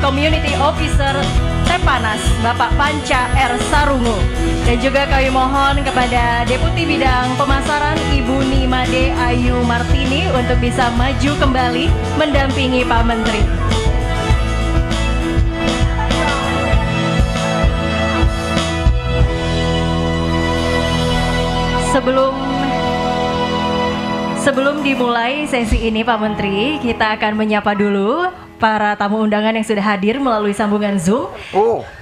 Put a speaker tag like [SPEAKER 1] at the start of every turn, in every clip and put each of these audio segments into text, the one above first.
[SPEAKER 1] Community Officer Tepanas, Bapak Panca R. Sarungu. Dan juga kami mohon kepada Deputi Bidang Pemasaran Ibu Nimade Ayu Martini untuk bisa maju kembali mendampingi Pak Menteri. Sebelum dimulai sesi ini Pak Menteri, kita akan menyapa dulu para tamu undangan yang sudah hadir melalui sambungan Zoom.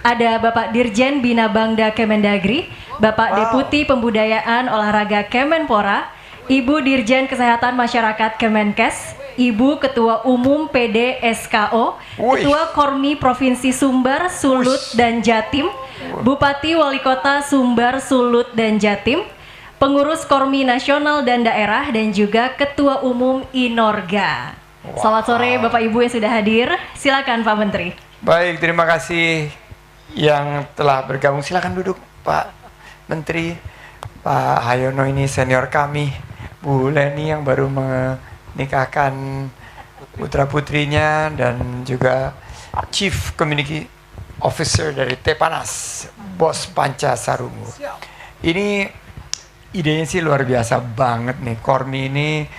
[SPEAKER 1] Ada Bapak Dirjen Bina Bangda Kemendagri, Bapak Deputi Pembudayaan Olahraga Kemenpora, Ibu Dirjen Kesehatan Masyarakat Kemenkes, Ibu Ketua Umum PD SKO, Ketua Kormi Provinsi Sumbar, Sulut, dan Jatim, Bupati Wali Kota Sumbar, Sulut, dan Jatim, pengurus Kormi Nasional dan Daerah, dan juga Ketua Umum Inorga. Selamat sore Bapak Ibu yang sudah hadir. Silakan Pak Menteri.
[SPEAKER 2] Baik, terima kasih yang telah bergabung. Silakan duduk Pak Menteri. Pak Hayono ini senior kami. Bu Leni yang baru menikahkan putra putrinya, dan juga Chief Community Officer dari Tepanas, Bos Panca Sarungu. Ini idenya sih luar biasa banget nih. Kormi ini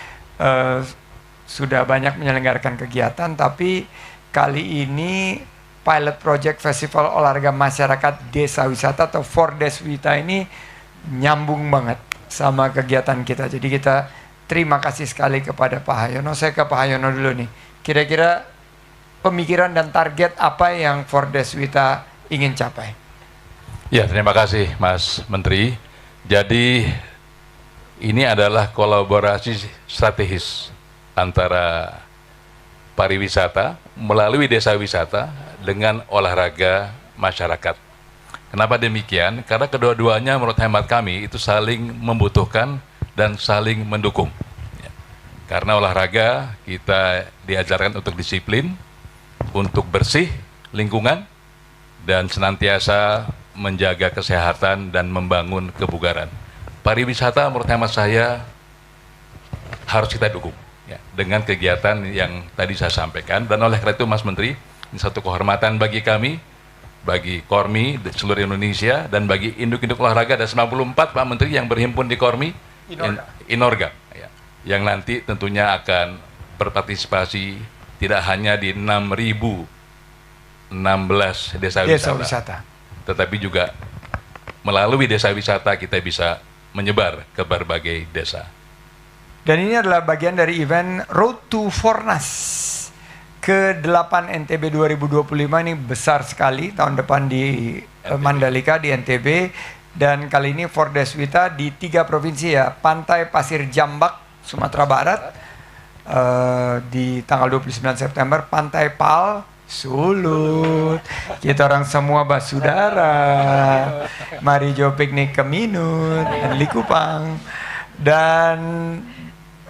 [SPEAKER 2] sudah banyak menyelenggarakan kegiatan, tapi kali ini pilot project Festival Olahraga Masyarakat Desa Wisata atau Fordeswita ini nyambung banget sama kegiatan kita. Jadi kita terima kasih sekali kepada Pak Hayono. Saya ke Pak Hayono dulu nih. Kira-kira pemikiran dan target apa yang Fordeswita ingin capai?
[SPEAKER 3] Ya, terima kasih Mas Menteri. Jadi ini adalah kolaborasi strategis antara pariwisata melalui desa wisata dengan olahraga masyarakat. Kenapa demikian? Karena kedua-duanya menurut hemat kami itu saling membutuhkan dan saling mendukung. Karena olahraga kita diajarkan untuk disiplin, untuk bersih lingkungan, dan senantiasa menjaga kesehatan dan membangun kebugaran. Pariwisata menurut hemat saya harus kita dukung ya, dengan kegiatan yang tadi saya sampaikan. Dan oleh karena itu Mas Menteri, ini satu kehormatan bagi kami, bagi Kormi di seluruh Indonesia, dan bagi induk-induk olahraga ada 94 Pak Menteri yang berhimpun di Kormi Inorga ya, yang nanti tentunya akan berpartisipasi tidak hanya di 6.016 desa wisata, tetapi juga melalui desa wisata kita bisa menyebar ke berbagai desa.
[SPEAKER 2] Dan ini adalah bagian dari event Road to Fornas ke-8 NTB 2025. Ini besar sekali, tahun depan di Mandalika di NTB. Dan kali ini Fordeswita di 3 provinsi ya, Pantai Pasir Jambak, Sumatera Barat, di tanggal 29 September, Pantai Pal, Sulut, kita orang semua basudara, mari jo piknik ke Minut dan Likupang, dan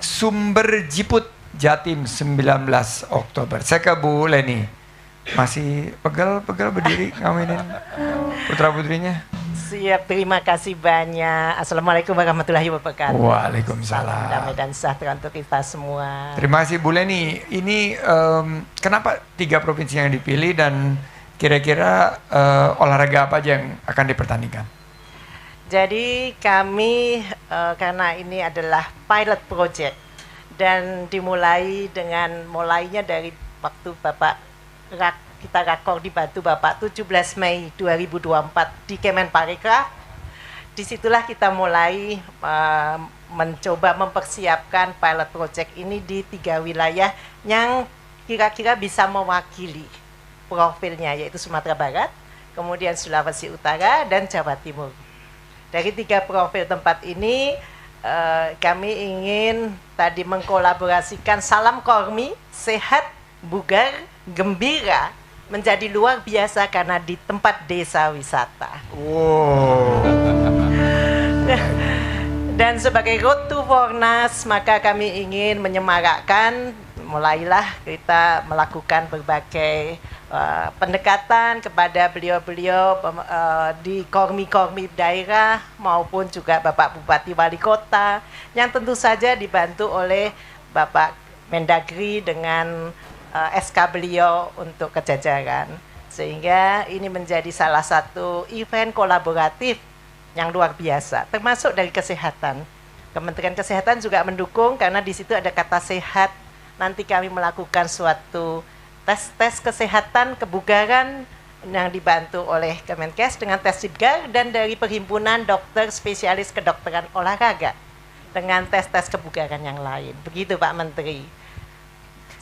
[SPEAKER 2] Sumber Jiput, Jatim 19 Oktober. Saya ke Bu Leni, masih pegel berdiri ngawinin putra putrinya.
[SPEAKER 4] Siap, terima kasih banyak. Assalamualaikum warahmatullahi wabarakatuh.
[SPEAKER 2] Waalaikumsalam.
[SPEAKER 4] Salam damai dan sejahtera untuk kita semua.
[SPEAKER 2] Terima kasih Bu Leni. Ini kenapa 3 provinsi yang dipilih, dan kira-kira olahraga apa aja yang akan dipertandingkan?
[SPEAKER 4] Jadi kami karena ini adalah pilot project dan dimulai dengan mulainya dari waktu Bapak kita rakor di Batu Bapak 17 Mei 2024 di Kemenparekraf. Disitulah kita mulai mencoba mempersiapkan pilot project ini di 3 wilayah yang kira-kira bisa mewakili profilnya, yaitu Sumatera Barat, kemudian Sulawesi Utara, dan Jawa Timur. Dari 3 profil tempat ini kami ingin tadi mengkolaborasikan salam Kormi, sehat, bugar, gembira, menjadi luar biasa karena di tempat desa wisata.
[SPEAKER 2] Wow.
[SPEAKER 4] Dan sebagai Road to Fornas, maka kami ingin menyemarakkan, mulailah kita melakukan berbagai pendekatan kepada beliau-beliau di kormi-kormi daerah maupun juga Bapak Bupati Wali Kota yang tentu saja dibantu oleh Bapak Mendagri dengan SK beliau untuk kejajaran. Sehingga ini menjadi salah satu event kolaboratif yang luar biasa, termasuk dari kesehatan. Kementerian Kesehatan juga mendukung karena di situ ada kata sehat. Nanti kami melakukan suatu tes kesehatan kebugaran yang dibantu oleh Kemenkes dengan tes Sidgar dan dari Perhimpunan Dokter Spesialis Kedokteran Olahraga dengan tes-tes kebugaran yang lain. Begitu Pak Menteri.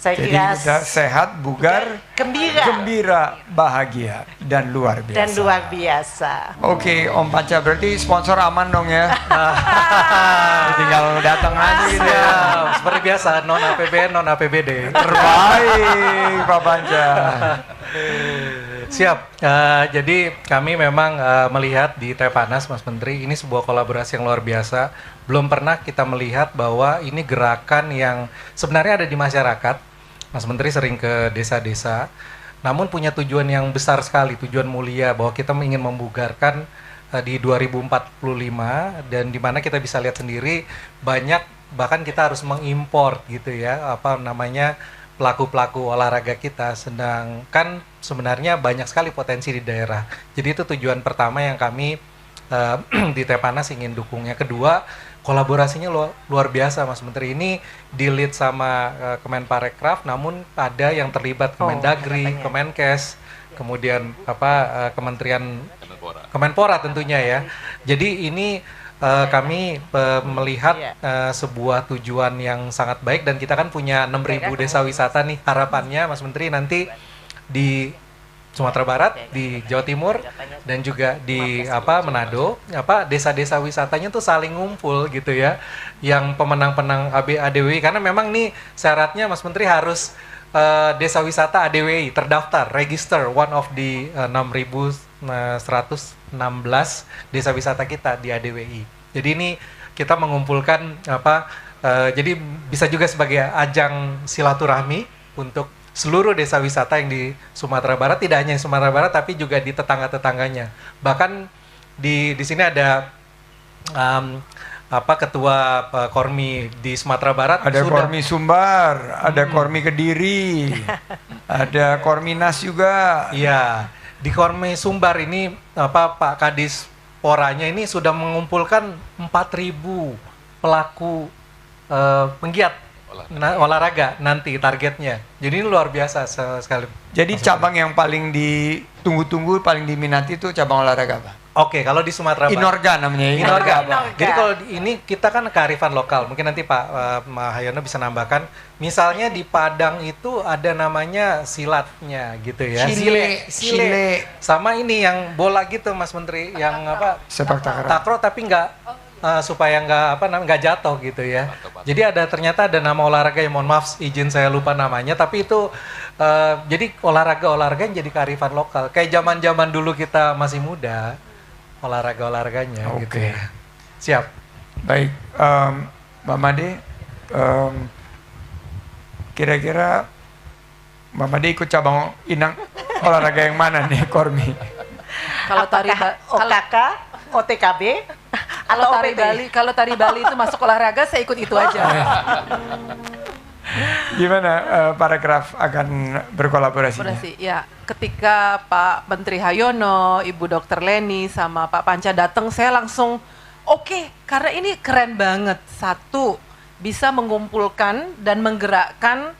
[SPEAKER 4] Saya
[SPEAKER 2] Jadi
[SPEAKER 4] kira
[SPEAKER 2] kita sehat, bugar, gembira, bahagia, dan luar biasa. Oke, Om Panca, berarti sponsor aman dong ya? Tinggal datang aja gitu ya.
[SPEAKER 5] Seperti biasa, non APBN, non APBD.
[SPEAKER 2] Terbaik, Pak Panca.
[SPEAKER 5] Siap. Jadi kami memang melihat di Tepanas, Mas Menteri, ini sebuah kolaborasi yang luar biasa. Belum pernah kita melihat bahwa ini gerakan yang sebenarnya ada di masyarakat. Mas Menteri sering ke desa-desa, namun punya tujuan yang besar sekali, tujuan mulia bahwa kita ingin membugarkan di 2045 dan di mana kita bisa lihat sendiri banyak, bahkan kita harus mengimpor gitu ya, pelaku-pelaku olahraga kita, sedangkan sebenarnya banyak sekali potensi di daerah. Jadi itu tujuan pertama yang kami di Tepanas ingin dukung. Yang kedua, kolaborasinya luar biasa, Mas Menteri. Ini di-lead sama Kemenparekraf, namun ada yang terlibat Kemendagri, Kemenkes, kemudian Kementerian Kemenpora tentunya ya. Jadi ini kami melihat sebuah tujuan yang sangat baik, dan kita kan punya 6.000 desa wisata nih. Harapannya Mas Menteri nanti di Sumatera Barat, di Jawa Timur, dan juga di Manado, desa-desa wisatanya tuh saling ngumpul gitu ya, yang pemenang-pemenang ADWI, karena memang nih syaratnya Mas Menteri harus desa wisata ADWI terdaftar, register one of the 6.116 desa wisata kita di ADWI. Jadi ini kita mengumpulkan jadi bisa juga sebagai ajang silaturahmi untuk seluruh desa wisata yang di Sumatera Barat, tidak hanya di Sumatera Barat tapi juga di tetangga-tetangganya. Bahkan di sini ada ketua Kormi di Sumatera Barat,
[SPEAKER 2] ada Kormi Sumbar, ada Kormi Kediri, ada Korminas juga.
[SPEAKER 5] Iya, di Kormi Sumbar ini Pak Kadis Poranya ini sudah mengumpulkan 4.000 pelaku penggiat olahraga nanti targetnya. Jadi ini luar biasa sekali.
[SPEAKER 2] Jadi cabang yang paling ditunggu-tunggu, paling diminati itu cabang olahraga apa?
[SPEAKER 5] Oke, kalau di Sumatera Barat.
[SPEAKER 2] Inorga namanya.
[SPEAKER 5] Inorga. Jadi kalau ini kita kan kearifan lokal. Mungkin nanti Pak Mahayono bisa nambahkan. Misalnya di Padang itu ada namanya silatnya gitu ya. Sile. Sama ini yang bola gitu Mas Menteri, yang
[SPEAKER 2] sepak takraw.
[SPEAKER 5] Takraw tapi supaya nggak jatuh gitu ya. Jadi ternyata ada nama olahraga yang mohon maaf izin saya lupa namanya, tapi itu jadi olahraga yang jadi kearifan lokal. Kayak zaman dulu kita masih muda, olahraganya gitu ya. Siap.
[SPEAKER 2] Baik, Mbak Made, kira-kira Mbak Made ikut cabang olahraga yang mana nih, Kormi?
[SPEAKER 6] Kalau
[SPEAKER 4] OKK, OTKB,
[SPEAKER 6] kalau tari Bali itu masuk olahraga, saya ikut itu aja.
[SPEAKER 2] Gimana Parekraf akan berkolaborasi?
[SPEAKER 6] Ya, ketika Pak Menteri Hayono, Ibu Dr. Leni, sama Pak Panca datang, saya langsung oke, karena ini keren banget. Satu, bisa mengumpulkan dan menggerakkan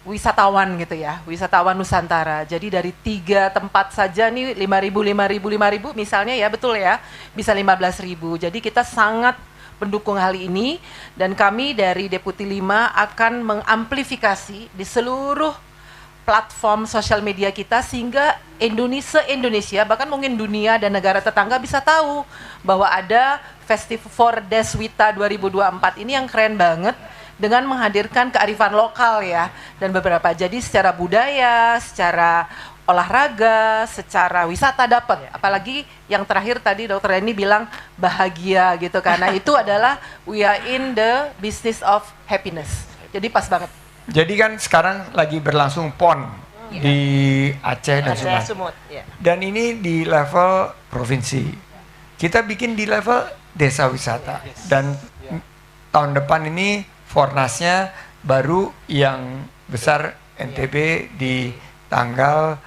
[SPEAKER 6] wisatawan gitu ya, wisatawan Nusantara. Jadi dari 3 tempat saja nih 5.000 misalnya ya, betul ya, bisa 15.000. Jadi kita sangat mendukung hal ini, dan kami dari Deputi 5 akan mengamplifikasi di seluruh platform sosial media kita sehingga Indonesia bahkan mungkin dunia dan negara tetangga bisa tahu bahwa ada Festival Deswita 2024 ini yang keren banget, dengan menghadirkan kearifan lokal ya, dan beberapa, jadi secara budaya, secara olahraga, secara wisata dapat. Apalagi yang terakhir tadi Dr. Leni bilang bahagia gitu, karena itu adalah we are in the business of happiness. Jadi pas banget.
[SPEAKER 2] Jadi kan sekarang lagi berlangsung PON di Aceh dan Sumut. Dan ini di level provinsi. Kita bikin di level desa wisata. Dan tahun depan ini Fornasnya baru yang besar NTB di tanggal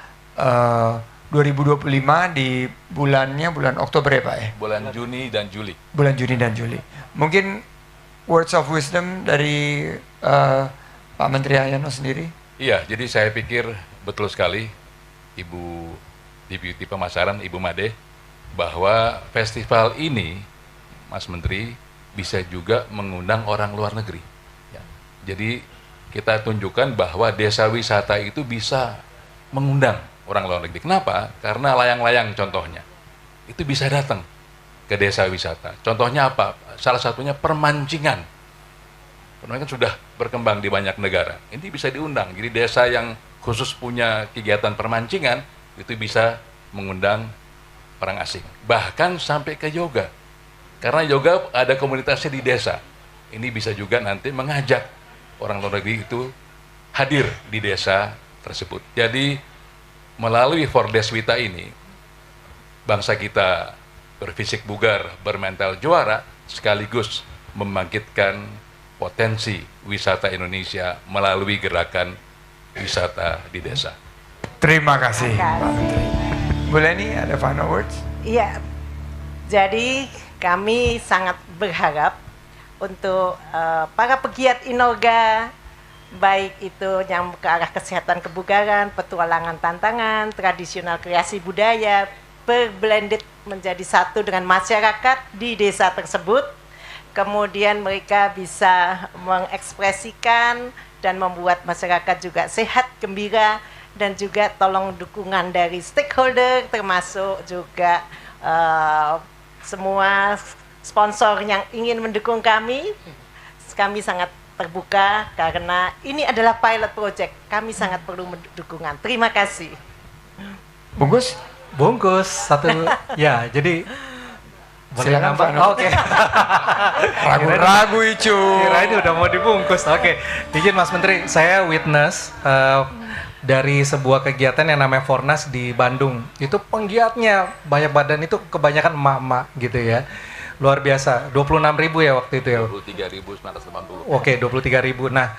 [SPEAKER 2] 2025 di bulan Oktober ya Pak ya?
[SPEAKER 3] Bulan Juni dan Juli.
[SPEAKER 2] Bulan Juni dan Juli. Mungkin words of wisdom dari Pak Menteri Haryono sendiri?
[SPEAKER 3] Iya, jadi saya pikir betul sekali Ibu Deputi Pemasaran, Ibu Made, bahwa festival ini, Mas Menteri, bisa juga mengundang orang luar negeri. Ya. Jadi kita tunjukkan bahwa desa wisata itu bisa mengundang orang luar negeri. Kenapa? Karena layang-layang contohnya, itu bisa datang ke desa wisata. Contohnya apa? Salah satunya permancingan. Permancingan sudah berkembang di banyak negara. Ini bisa diundang. Jadi desa yang khusus punya kegiatan permancingan, itu bisa mengundang orang asing. Bahkan sampai ke yoga. Karena yoga ada komunitasnya di desa. Ini bisa juga nanti mengajak orang luar negeri itu hadir di desa tersebut. Jadi melalui Fordeswita ini, bangsa kita berfisik bugar, bermental juara, sekaligus membangkitkan potensi wisata Indonesia melalui gerakan wisata di desa.
[SPEAKER 2] Terima kasih Pak Menteri. Bu Leni, ada final words?
[SPEAKER 4] Iya, jadi kami sangat berharap untuk para pegiat Inoga, baik itu yang ke arah kesehatan kebugaran, petualangan tantangan, tradisional kreasi budaya, berblended menjadi satu dengan masyarakat di desa tersebut. Kemudian mereka bisa mengekspresikan dan membuat masyarakat juga sehat, gembira, dan juga tolong dukungan dari stakeholder, termasuk juga semua sponsor yang ingin mendukung kami. Kami sangat terbuka karena ini adalah pilot project. Kami sangat perlu dukungan. Terima kasih.
[SPEAKER 2] Bungkus?
[SPEAKER 5] Bungkus satu. Ya, jadi
[SPEAKER 2] silakan Pak.
[SPEAKER 5] Oke.
[SPEAKER 2] Ragu-ragu itu.
[SPEAKER 5] Kira ini udah mau dibungkus. Oke. Izin Mas Menteri, saya witness dari sebuah kegiatan yang namanya Fornas di Bandung. Itu penggiatnya banyak badan itu kebanyakan emak-emak gitu ya. Luar biasa. 26.000 ya waktu itu ya.
[SPEAKER 3] 23.980.
[SPEAKER 5] Oke, 23.000. Nah,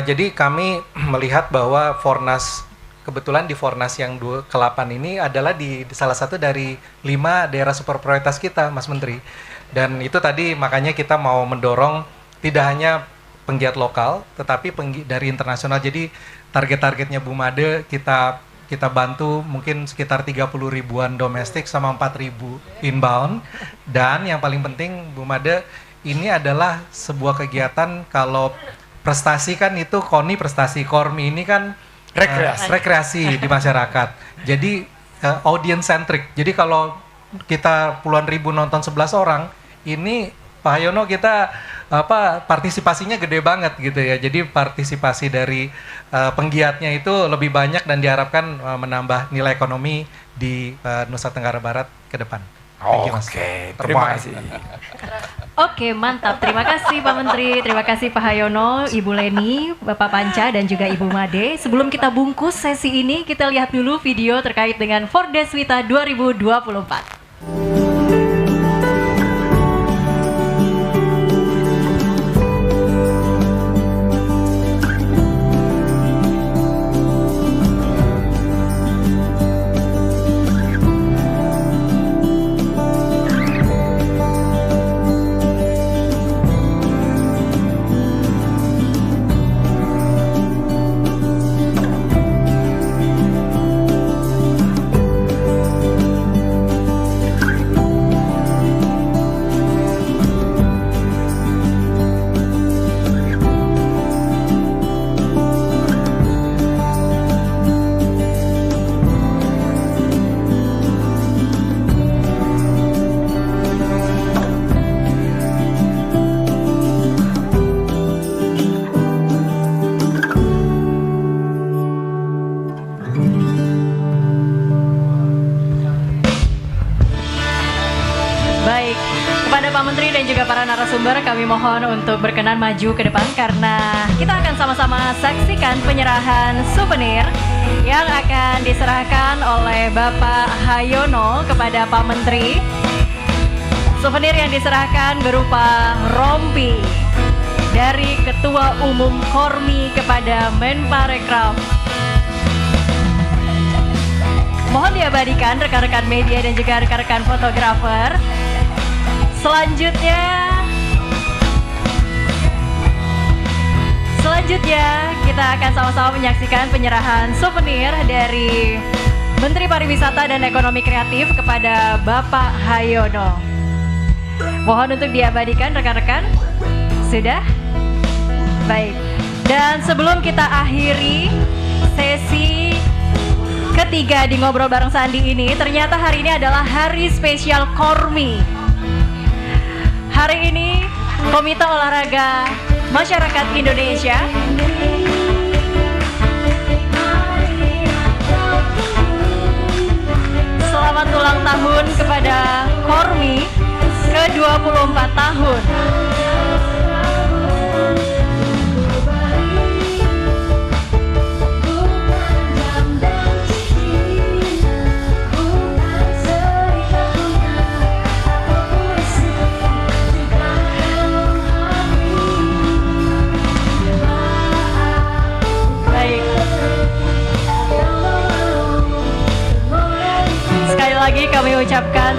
[SPEAKER 5] jadi kami melihat bahwa Fornas, kebetulan di Fornas yang ke-8 ini adalah di salah satu dari 5 daerah super prioritas kita, Mas Menteri. Dan itu tadi makanya kita mau mendorong tidak hanya penggiat lokal, tetapi dari internasional. Jadi target-targetnya Bu Made kita bantu mungkin sekitar 30 ribuan domestik sama 4.000 inbound. Dan yang paling penting Bu Made, ini adalah sebuah kegiatan, kalau prestasi kan itu KONI prestasi, KORMI ini kan rekreasi di masyarakat. Jadi audience centric. Jadi kalau kita puluhan ribu nonton 11 orang, ini Pak Haryono kita partisipasinya gede banget gitu ya. Jadi partisipasi dari penggiatnya itu lebih banyak dan diharapkan menambah nilai ekonomi di Nusa Tenggara Barat ke depan.
[SPEAKER 2] Oke, terima kasih.
[SPEAKER 1] Oke, mantap. Terima kasih Pak Menteri, terima kasih Pak Haryono, Ibu Leni, Bapak Panca, dan juga Ibu Made. Sebelum kita bungkus sesi ini, kita lihat dulu video terkait dengan Fordeswita 2024. Narasumber kami mohon untuk berkenan maju ke depan karena kita akan sama-sama saksikan penyerahan souvenir yang akan diserahkan oleh Bapak Haryono kepada Pak Menteri. Souvenir yang diserahkan berupa rompi dari Ketua Umum Kormi kepada Menparekraf. Mohon diabadikan rekan-rekan media dan juga rekan-rekan fotografer. Selanjutnya kita akan sama-sama menyaksikan penyerahan souvenir dari Menteri Pariwisata dan Ekonomi Kreatif kepada Bapak Hayono. Mohon untuk diabadikan rekan-rekan. Sudah? Baik. Dan sebelum kita akhiri sesi ketiga di Ngobrol Bareng Sandi ini, ternyata hari ini adalah hari spesial Kormi. Hari ini Komite Olahraga Masyarakat Indonesia selamat ulang tahun kepada Kormi ke-24 tahun. Sekali lagi kami ucapkan